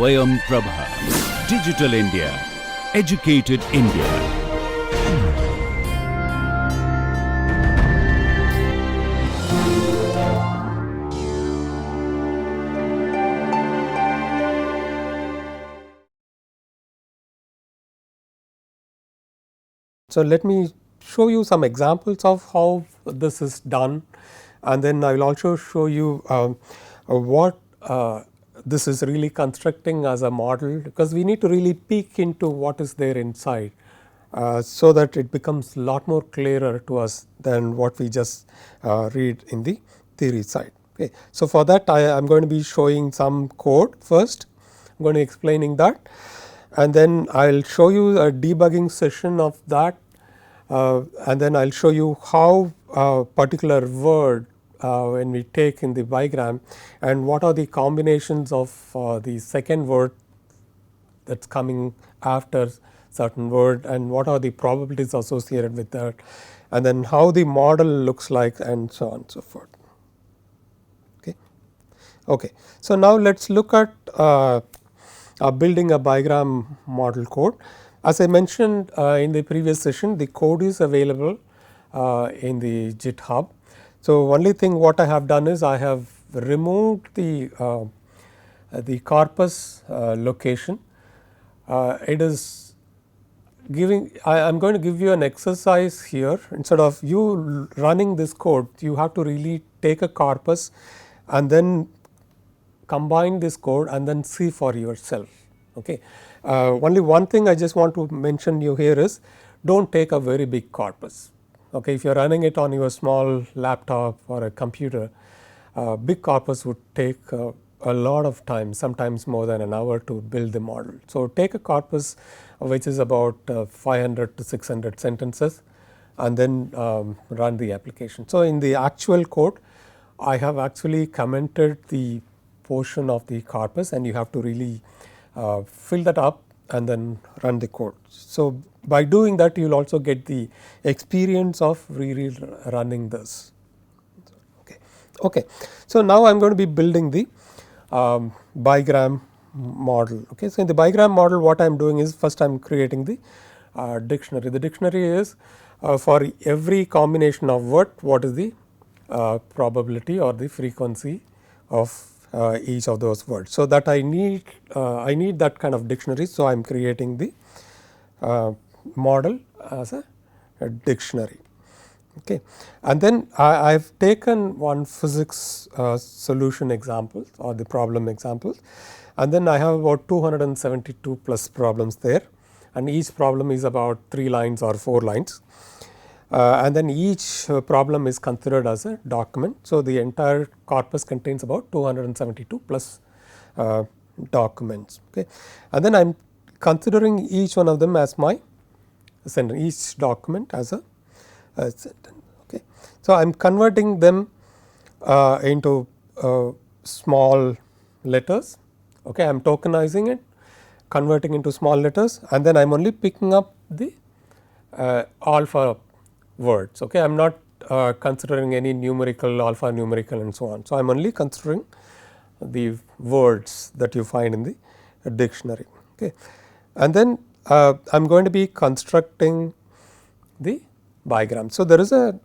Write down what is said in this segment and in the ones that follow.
Swayam Prabha. Digital India. Educated India. So, let me show you some examples of how this is done, and then I will also show you what this is really constructing as a model, because we need to really peek into what is there inside, so that it becomes a lot more clearer to us than what we just read in the theory side. Okay. So, for that I am going to be showing some code first. I am going to be explaining that, and then I will show you a debugging session of that, and then I will show you how a particular word when we take in the bigram, and what are the combinations of the second word that is coming after certain word, and what are the probabilities associated with that, and then how the model looks like, and so on and so forth. Okay. So, now let us look at building a bigram model code. As I mentioned in the previous session, the code is available in the GitHub. So, only thing what I have done is I have removed the corpus location. It is giving, I am going to give you an exercise here. Instead of you running this code, you have to really take a corpus and then combine this code and then see for yourself. Okay. Only one thing I just want to mention you here is, do not take a very big corpus. Okay. If you are running it on your small laptop or a computer, big corpus would take a lot of time, sometimes more than an hour to build the model. So, take a corpus which is about 500 to 600 sentences, and then run the application. So, in the actual code, I have actually commented the portion of the corpus, and you have to really fill that up and then run the code. So, by doing that, you will also get the experience of really running this. Okay. Okay. So, now I am going to be building the bigram model. Okay. So, in the bigram model, what I am doing is, first I am creating the dictionary. The dictionary is for every combination of what is the probability or the frequency of each of those words. So, that I need that kind of dictionary. So, I am creating the model as a dictionary. Okay. And then I have taken one physics solution example or the problem examples, and then I have about 272 plus problems there, and each problem is about 3 lines or 4 lines. And then each problem is considered as a document. So, the entire corpus contains about 272 plus documents. Okay. And then I am considering each one of them as my sentence, each document as a sentence. Okay. So, I am converting them into small letters. Okay. I am tokenizing it, converting into small letters, and then I am only picking up the alpha words. Okay. I am not considering any numerical, alphanumerical and so on. So, I am only considering the words that you find in the dictionary. Okay. And then I am going to be constructing the bigram. So, there is a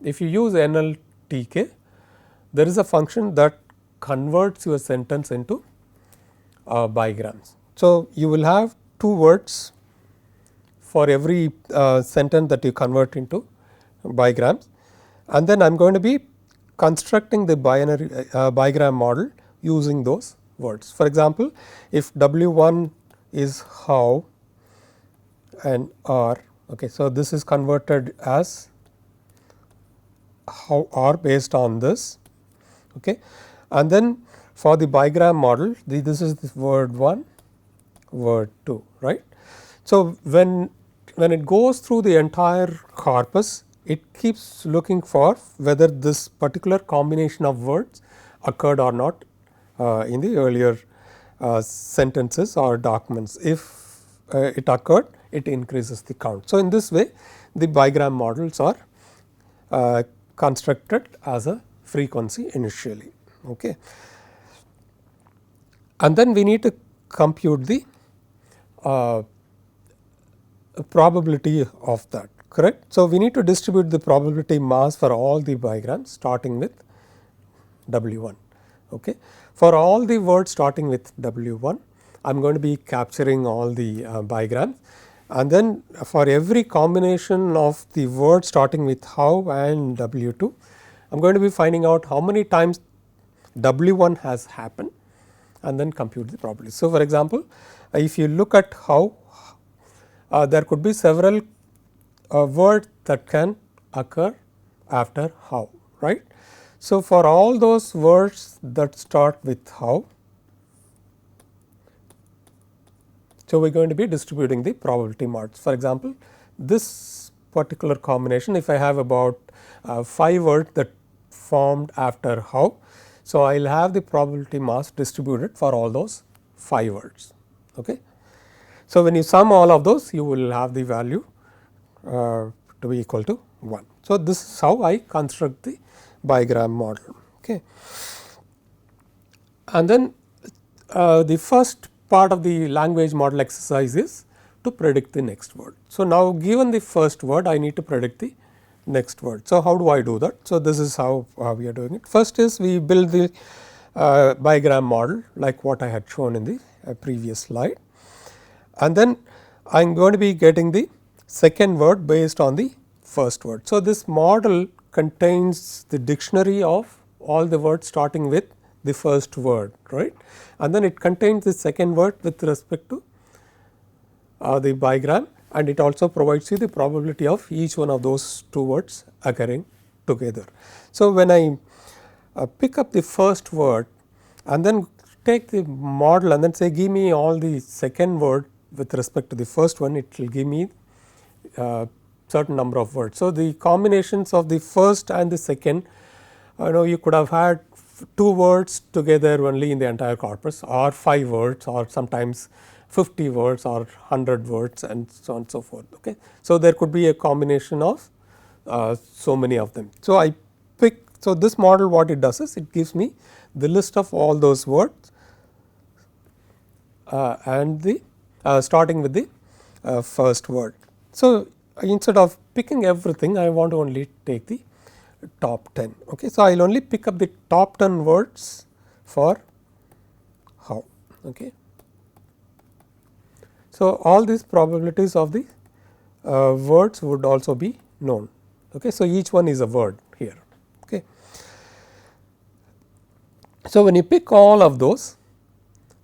if you use NLTK, there is a function that converts your sentence into bigrams. So, you will have 2 words for every sentence that you convert into bigrams, and then I am going to be constructing the binary bigram model using those words. For example, if W1 is how and R, okay, so this is converted as how R based on this, okay, and then for the bigram model, this is the word 1, word 2, right. So, when it goes through the entire corpus, it keeps looking for whether this particular combination of words occurred or not in the earlier sentences or documents. If it occurred, it increases the count. So, in this way, the bigram models are constructed as a frequency initially. Okay. and then we need to compute the probability of that, correct. So, we need to distribute the probability mass for all the bigrams starting with W1. Okay. For all the words starting with W1, I am going to be capturing all the bigrams, and then for every combination of the words starting with how and W2, I am going to be finding out how many times W1 has happened and then compute the probability. So, for example, if you look at how, there could be several words that can occur after how, right. So, for all those words that start with how, so we are going to be distributing the probability marks. For example, this particular combination, if I have about 5 words that formed after how, so I will have the probability mass distributed for all those 5 words. Okay. So, when you sum all of those, you will have the value to be equal to 1. So, this is how I construct the bigram model. Okay. And then the first part of the language model exercise is to predict the next word. So, now given the first word, I need to predict the next word. So, how do I do that? So, this is how we are doing it. First is we build the bigram model like what I had shown in the previous slide, and then I am going to be getting the second word based on the first word. So, this model contains the dictionary of all the words starting with the first word, right, and then it contains the second word with respect to the bigram, and it also provides you the probability of each one of those 2 words occurring together. So, when I pick up the first word and then take the model and then say give me all the second word with respect to the first one, it will give me certain number of words. So, the combinations of the first and the second, you could have had 2 words together only in the entire corpus, or 5 words, or sometimes 50 words or 100 words, and so on and so forth. Okay. So, there could be a combination of so many of them. So, I pick, so this model what it does is it gives me the list of all those words and the starting with the first word. So, instead of picking everything, I want to only take the top 10. Okay. So, I will only pick up the top 10 words for how. Okay. So, all these probabilities of the words would also be known. Okay. So, each one is a word here. Okay. So, when you pick all of those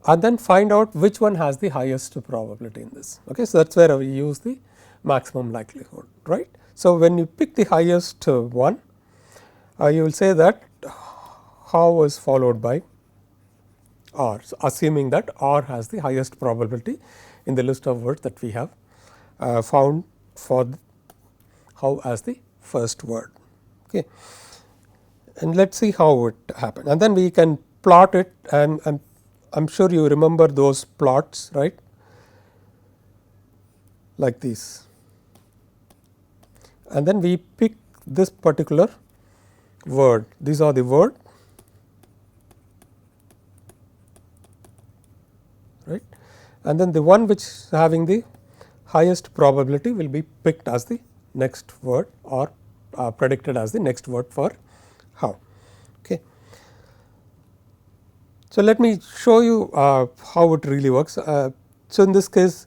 and then find out which one has the highest probability in this. Okay. So, that is where we use the maximum likelihood, right. So, when you pick the highest one, you will say that how is followed by R, so assuming that R has the highest probability in the list of words that we have found for how as the first word. Okay. And let us see how it happened, and then we can plot it, and I am sure you remember those plots, right, like this, and then we pick this particular word. These are the word, right, and then the one which is having the highest probability will be picked as the next word, or predicted as the next word for how. Okay. So, let me show you how it really works. So, in this case,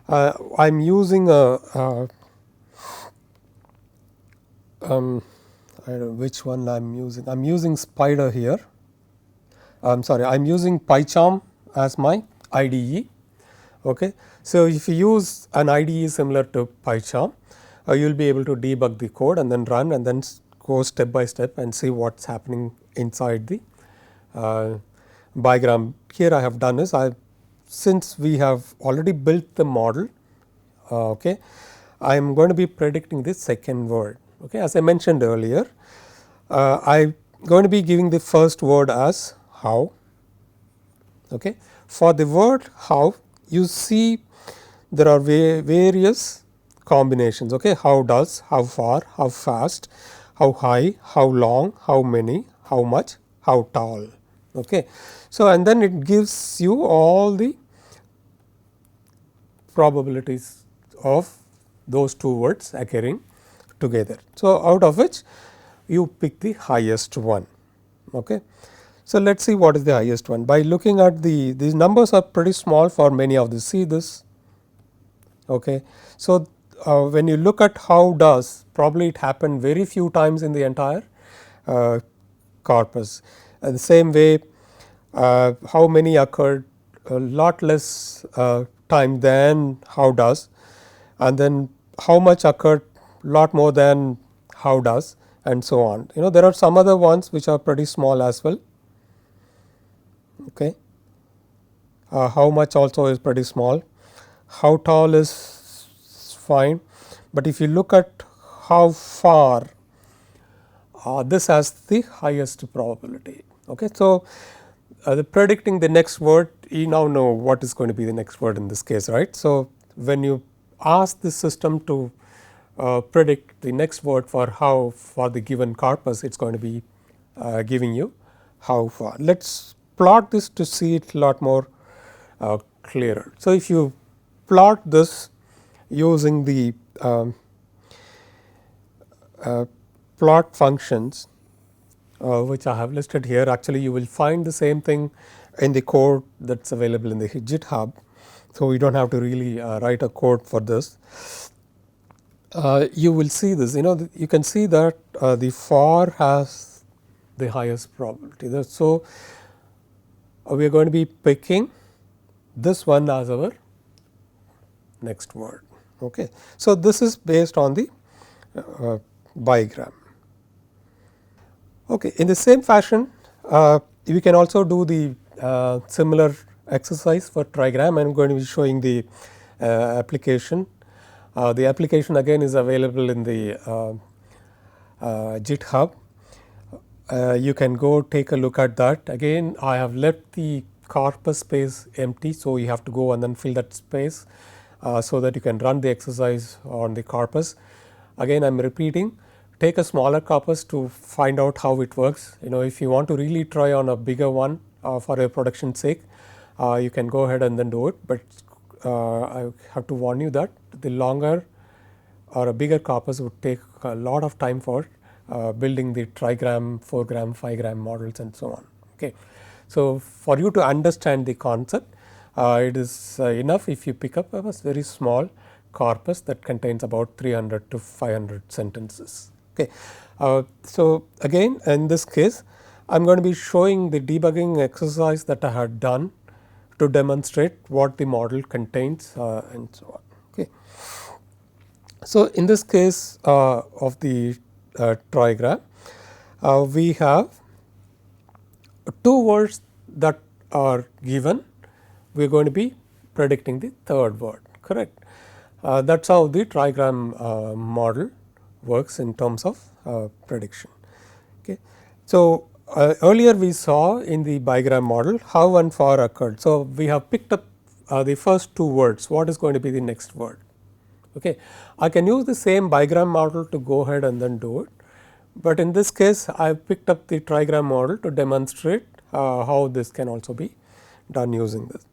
I am using a I don't know which one I am using. I am using Spider here. I am sorry, I am using PyCharm as my IDE. Okay. So, if you use an IDE similar to PyCharm, you will be able to debug the code and then run and then go step by step and see what is happening inside the bigram. Here I have done is since we have already built the model, okay, I am going to be predicting the second word. Okay. As I mentioned earlier, I am going to be giving the first word as how. Okay. For the word how, you see there are various combinations. Okay. How does, how far, how fast, how high, how long, how many, how much, how tall. Okay. So, and then it gives you all the probabilities of those two words occurring together. So, out of which you pick the highest one. Okay. So, let us see what is the highest one. By looking at these numbers are pretty small for many of these. See this. Okay. So, when you look at how does, probably it happened very few times in the entire corpus. The same way, how many occurred a lot less time than how does, and then how much occurred lot more than how does, and so on. There are some other ones which are pretty small as well. Okay. How much also is pretty small, how tall is fine, but if you look at how far, this has the highest probability. Okay. So, the predicting the next word, you now know what is going to be the next word in this case, right. So, when you ask the system to predict the next word for the given corpus, it is going to be giving you how far. Let us plot this to see it a lot more clearer. So, if you plot this using the plot functions which I have listed here, actually you will find the same thing in the code that is available in the GitHub. So, we do not have to really write a code for this. You will see this, you can see that the for has the highest probability. So, we are going to be picking this one as our next word. Okay. So, this is based on the bigram. Okay. In the same fashion, we can also do the similar exercise for trigram. I am going to be showing the application. The application again is available in the GitHub. You can go take a look at that. Again, I have left the corpus space empty. So, you have to go and then fill that space so that you can run the exercise on the corpus. Again, I am repeating, take a smaller corpus to find out how it works. If you want to really try on a bigger one for a production sake, you can go ahead and then do it, but I have to warn you that the longer or a bigger corpus would take a lot of time for building the trigram, 4-gram, 5-gram models and so on. Okay. So, for you to understand the concept, it is enough if you pick up a very small corpus that contains about 300 to 500 sentences. Okay. So, again in this case I am going to be showing the debugging exercise that I had done to demonstrate what the model contains and so on. Okay. So, in this case of the trigram, we have two words that are given, we are going to be predicting the third word, correct. That is how the trigram model works in terms of prediction. Okay. So, earlier we saw in the bigram model how and for occurred. So, we have picked up the first two words, what is going to be the next word. Okay. I can use the same bigram model to go ahead and then do it, but in this case I have picked up the trigram model to demonstrate how this can also be done using this.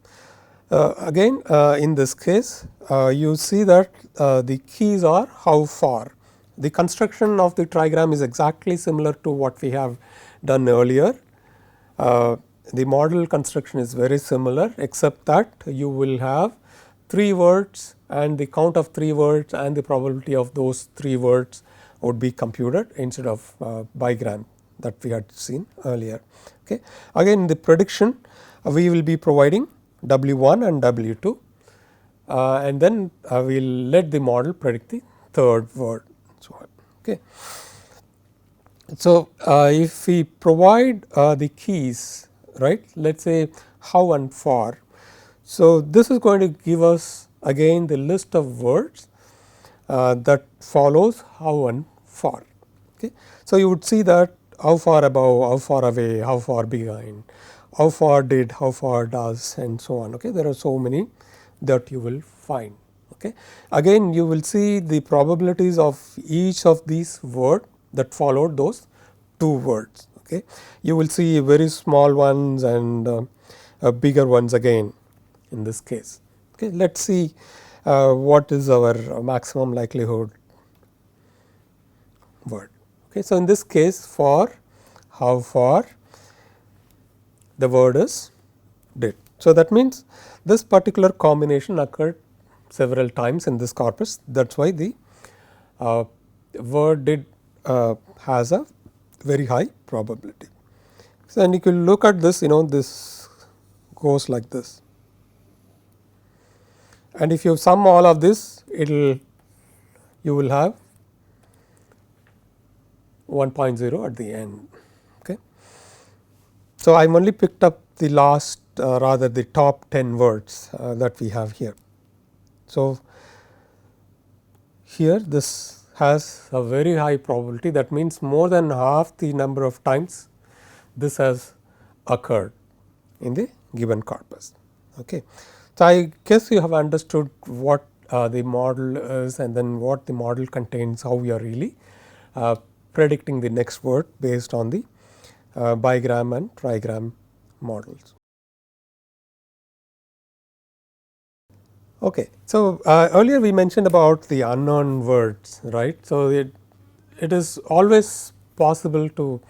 Again in this case you see that the keys are how far. The construction of the trigram is exactly similar to what we have done earlier. The model construction is very similar, except that you will have 3 words and the count of 3 words and the probability of those 3 words would be computed instead of bigram that we had seen earlier. Okay. Again in the prediction we will be providing W1 and W2 and then we will let the model predict the third word. So, okay. So, if we provide the keys, right, let us say how and for. So, this is going to give us again the list of words that follows how and for. Okay. So, you would see that how far above, how far away, how far behind, how far did, how far does and so on. Okay. There are so many that you will find. Okay. Again you will see the probabilities of each of these words that followed those 2 words. Okay. You will see very small ones and bigger ones again in this case. Okay. Let us see what is our maximum likelihood word. Okay. So, in this case for how far the word is did. So, that means this particular combination occurred several times in this corpus, that is why the word did has a very high probability. So, and you can look at this, this goes like this, and if you sum all of this, you will have 1.0 at the end. Okay. So, I have only picked up the last rather the top 10 words that we have here. So, here this has a very high probability, that means more than half the number of times this has occurred in the given corpus. Okay. So, I guess you have understood what the model is, and then what the model contains, how we are really predicting the next word based on the bigram and trigram models. Okay. So, earlier we mentioned about the unknown words, right. So, it is always possible to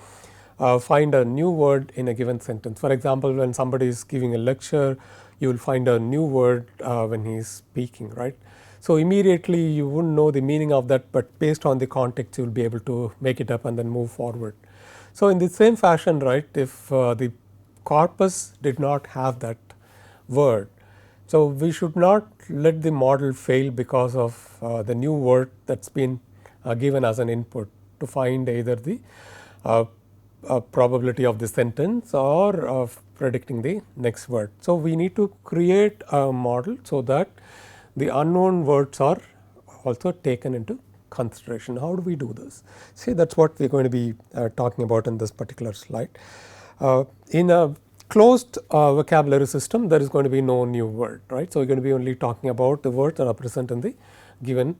find a new word in a given sentence. For example, when somebody is giving a lecture, you will find a new word when he is speaking, right. So, immediately you would not know the meaning of that, but based on the context you will be able to make it up and then move forward. So, in the same fashion, right, if the corpus did not have that word, so we should not let the model fail because of the new word that has been given as an input to find either the probability of the sentence or of predicting the next word. So, we need to create a model so that the unknown words are also taken into consideration. How do we do this? See, that is what we are going to be talking about in this particular slide. In a closed vocabulary system, there is going to be no new word, right. So, we are going to be only talking about the words that are present in the given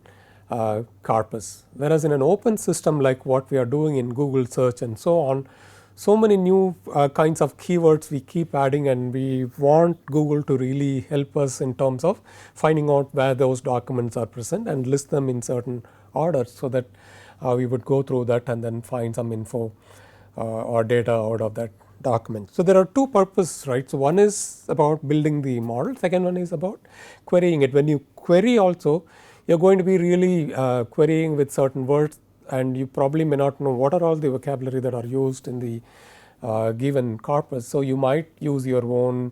corpus, whereas in an open system like what we are doing in Google search and so on, so many new kinds of keywords we keep adding, and we want Google to really help us in terms of finding out where those documents are present and list them in certain orders, so that we would go through that and then find some info or data out of that document. So, there are two purposes, right. So, one is about building the model, second one is about querying it. When you query also, you are going to be really querying with certain words, and you probably may not know what are all the vocabulary that are used in the given corpus. So, you might use your own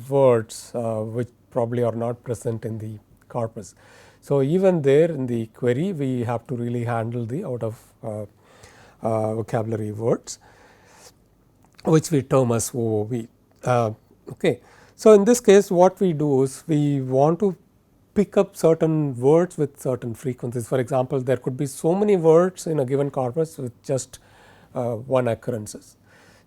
words which probably are not present in the corpus. So, even there in the query we have to really handle the out of vocabulary words, which we term as OOV. Okay. So, in this case what we do is we want to pick up certain words with certain frequencies. For example, there could be so many words in a given corpus with just one occurrences.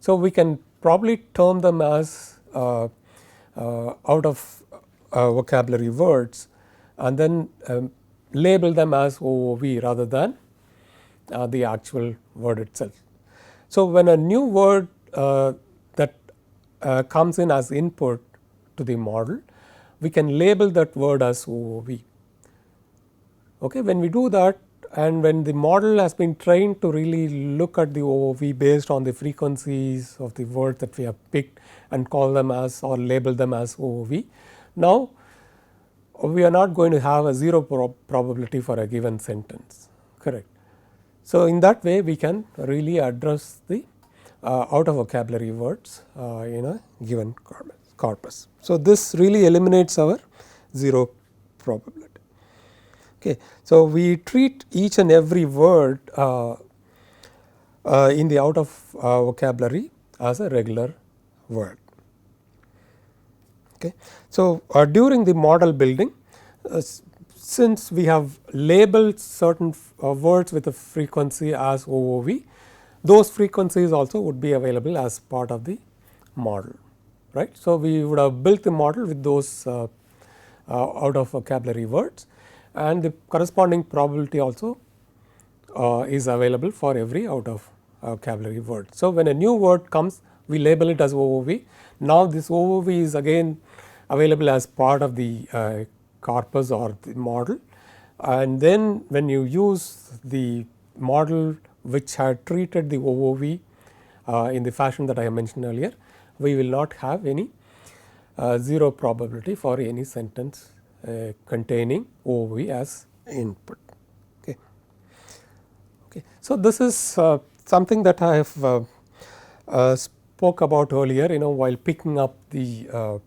So, we can probably term them as out of vocabulary words, and then label them as OOV rather than the actual word itself. So, when a new word that comes in as input to the model, we can label that word as OOV. Okay. When we do that, and when the model has been trained to really look at the OOV based on the frequencies of the words that we have picked and call them as or label them as OOV, now we are not going to have a zero probability for a given sentence, correct. So, in that way we can really address the out of vocabulary words in a given corpus. So, this really eliminates our zero probability. Okay. So, we treat each and every word in the out of vocabulary as a regular word. Okay. So, during the model building, since we have labeled certain words with a frequency as OOV, those frequencies also would be available as part of the model, right. So, we would have built the model with those out of vocabulary words, and the corresponding probability also is available for every out of vocabulary word. So, when a new word comes, we label it as OOV. Now, this OOV is again available as part of the corpus or the model, and then when you use the model which had treated the OOV in the fashion that I have mentioned earlier, we will not have any 0 probability for any sentence containing OOV as input. Okay. Okay. So, this is something that I have spoke about earlier, while picking up the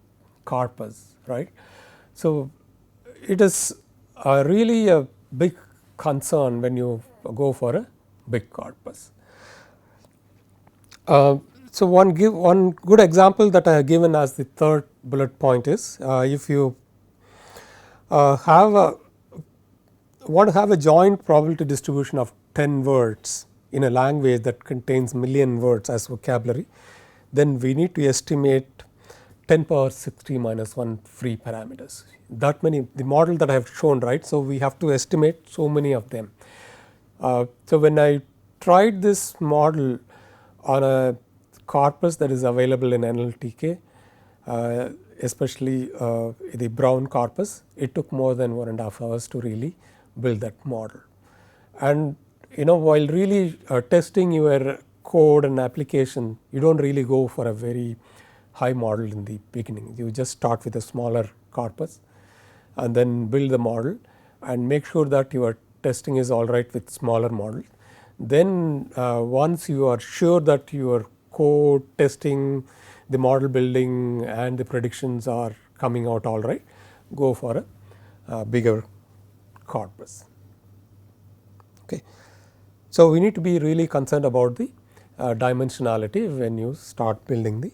corpus, right. So, it is really a big concern when you go for a big corpus. So, one good example that I have given as the third bullet point is, if you want to have a joint probability distribution of 10 words in a language that contains million words as vocabulary, then we need to estimate 10 power 60 minus 1 free parameters. That many, the model that I have shown, right. So, we have to estimate so many of them. So, when I tried this model on a corpus that is available in NLTK, especially the Brown corpus, it took more than 1.5 hours to really build that model. And while really testing your code and application, you do not really go for a very high model in the beginning. You just start with a smaller corpus and then build the model and make sure that your testing is all right with smaller models. Then once you are sure that your code testing, the model building and the predictions are coming out all right, go for a bigger corpus. Okay. So, we need to be really concerned about the dimensionality when you start building the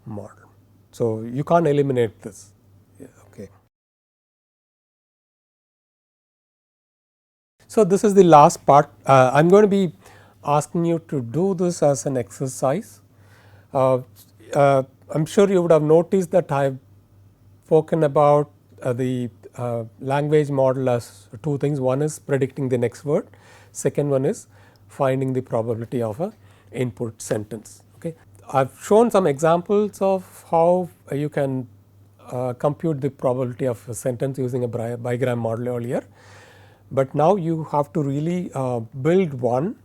model. So, you can't eliminate this. Yeah, okay. So, this is the last part. I am going to be asking you to do this as an exercise. I am sure you would have noticed that I have spoken about the language model as two things. One is predicting the next word, second one is finding the probability of a input sentence. Okay. I have shown some examples of how you can compute the probability of a sentence using a bigram model earlier, but now you have to really build one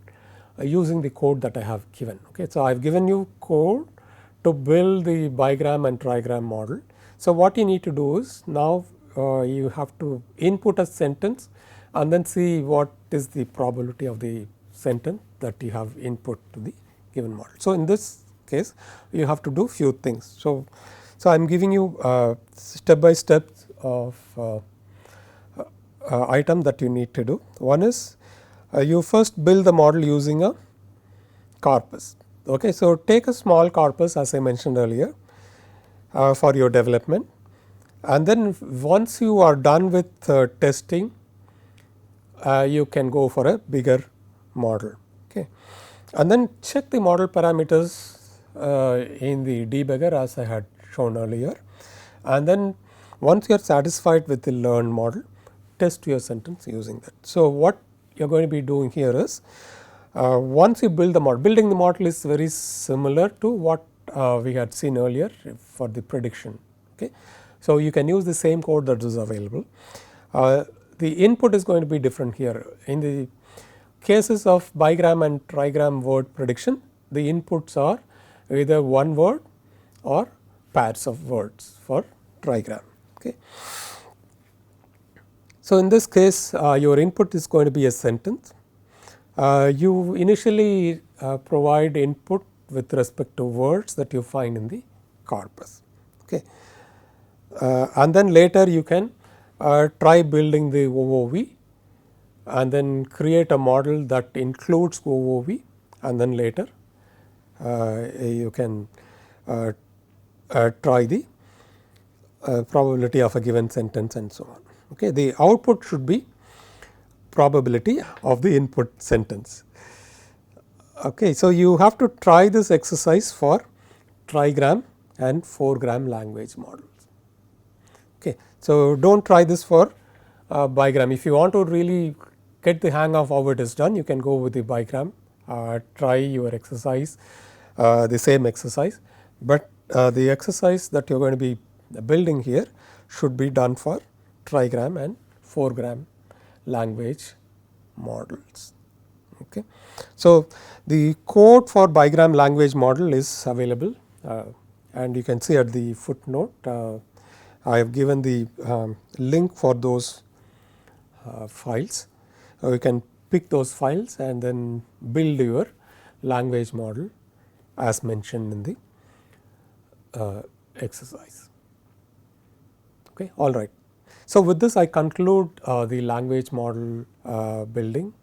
using the code that I have given. Okay. So, I have given you code to build the bigram and trigram model. So, what you need to do is now you have to input a sentence and then see what is the probability of the sentence that you have input to the given model. So, in this case you have to do few things. So, I am giving you step by step of item that you need to do. One is you first build the model using a corpus. Okay. So, take a small corpus as I mentioned earlier for your development, and then once you are done with testing, you can go for a bigger model. Okay. And then check the model parameters in the debugger as I had shown earlier, and then once you are satisfied with the learned model, test your sentence using that. So, what you are going to be doing here is once you build the model, building the model is very similar to what we had seen earlier for the prediction. Okay. So, you can use the same code that is available. The input is going to be different here. In the cases of bigram and trigram word prediction, the inputs are either one word or pairs of words for trigram. Okay. So, in this case your input is going to be a sentence. You initially provide input with respect to words that you find in the corpus. Okay. And then later you can try building the OOV and then create a model that includes OOV, and then later you can try the probability of a given sentence and so on. Okay. The output should be probability of the input sentence. Okay. So, you have to try this exercise for trigram and 4-gram language models. Okay. So, do not try this for bigram. If you want to really get the hang of how it is done, you can go with the bigram try your exercise, the same exercise, but the exercise that you are going to be building here should be done for trigram and fourgram language models. Okay. So, the code for bigram language model is available, and you can see at the footnote I have given the link for those files. You can pick those files and then build your language model as mentioned in the exercise. Okay. All right. So, with this I conclude the language model building.